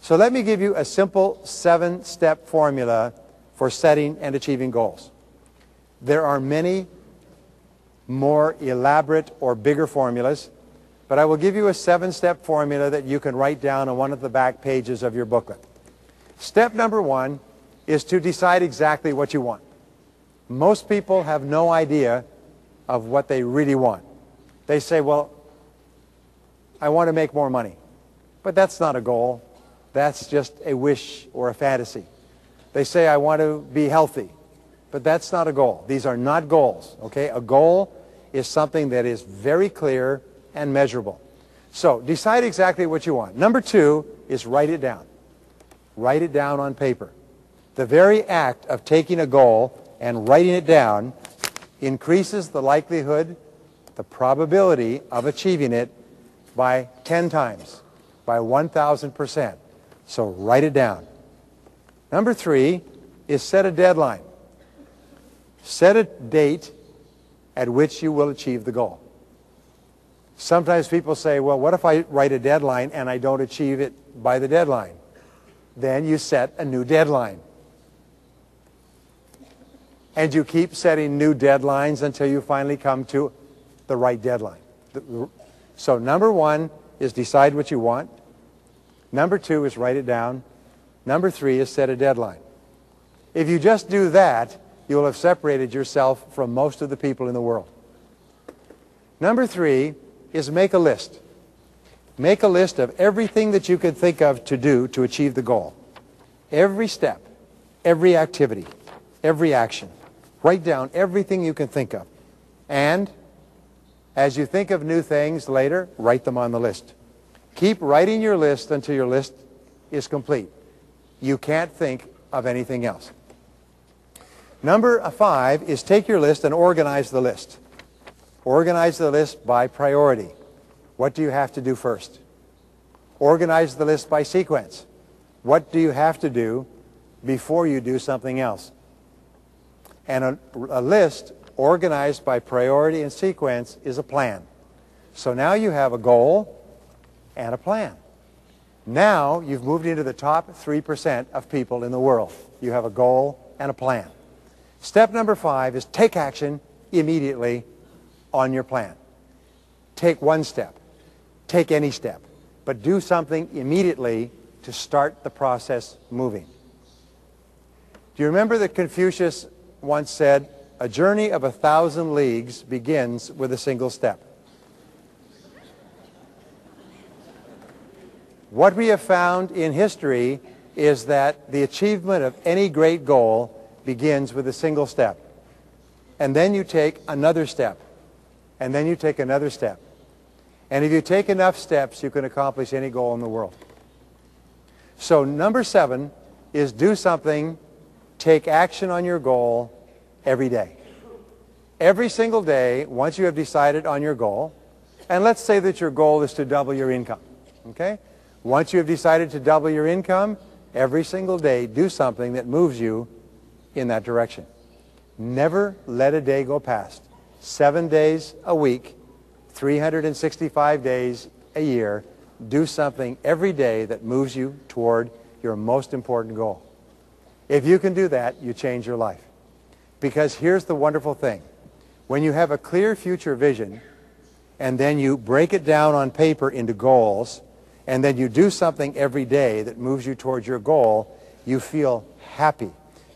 So let me give you a simple 7-step formula for setting and achieving goals. There are many more elaborate or bigger formulas, but I will give you a 7-step formula that you can write down on one of the back pages of your booklet. Step number 1 is to decide exactly what you want. Most people have no idea of what they really want. They say, well, I want to make more money. But that's not a goal. That's just a wish or a fantasy. They say, I want to be healthy. But that's not a goal. These are not goals, okay? A goal is something that is very clear and measurable. So decide exactly what you want. Number 2 is write it down. Write it down on paper. The very act of taking a goal and writing it down increases the likelihood, the probability of achieving it by 10 times, by 1,000%. So write it down. Number 3 is set a deadline. Set a date at which you will achieve the goal. Sometimes people say, well, what if I write a deadline and I don't achieve it by the deadline? Then you set a new deadline. And you keep setting new deadlines until you finally come to the right deadline. So number 1 is decide what you want. Number 2 is write it down. Number 3 is set a deadline. If you just do that, you will have separated yourself from most of the people in the world. Number 3 is make a list. Make a list of everything that you could think of to do to achieve the goal. Every step, every activity, every action. Write down everything you can think of. And as you think of new things later, write them on the list. Keep writing your list until your list is complete. You can't think of anything else. Number 5 is take your list and organize the list. Organize the list by priority. What do you have to do first? Organize the list by sequence. What do you have to do before you do something else? And a list organized by priority and sequence is a plan. So now you have a goal and a plan. Now you've moved into the top 3% of people in the world. You have a goal and a plan. Step number 5 is take action immediately on your plan. Take one step. Take any step. But do something immediately to start the process moving. Do you remember that Confucius once said, a journey of 1,000 leagues begins with a single step? What we have found in history is that the achievement of any great goal begins with a single step. And then you take another step. And then you take another step. And if you take enough steps, you can accomplish any goal in the world. So number 7 is do something, take action on your goal every day. Every single day, once you have decided on your goal, and let's say that your goal is to double your income, okay? Once you have decided to double your income, every single day do something that moves you in that direction. Never let a day go past. 7 days a week, 365 days a year, do something every day that moves you toward your most important goal. If you can do that, you change your life. Because here's the wonderful thing. When you have a clear future vision, and then you break it down on paper into goals, and then you do something every day that moves you towards your goal, you feel happy.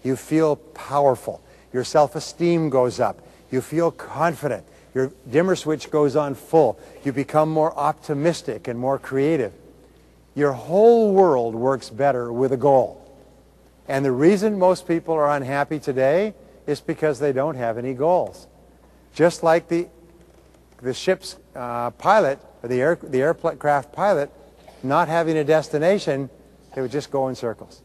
You feel powerful. Your self-esteem goes up. You feel confident. Your dimmer switch goes on full. You become more optimistic and more creative. Your whole world works better with a goal. And the reason most people are unhappy today is because they don't have any goals. Just like the ship's pilot, or the aircraft pilot, not having a destination, they would just go in circles.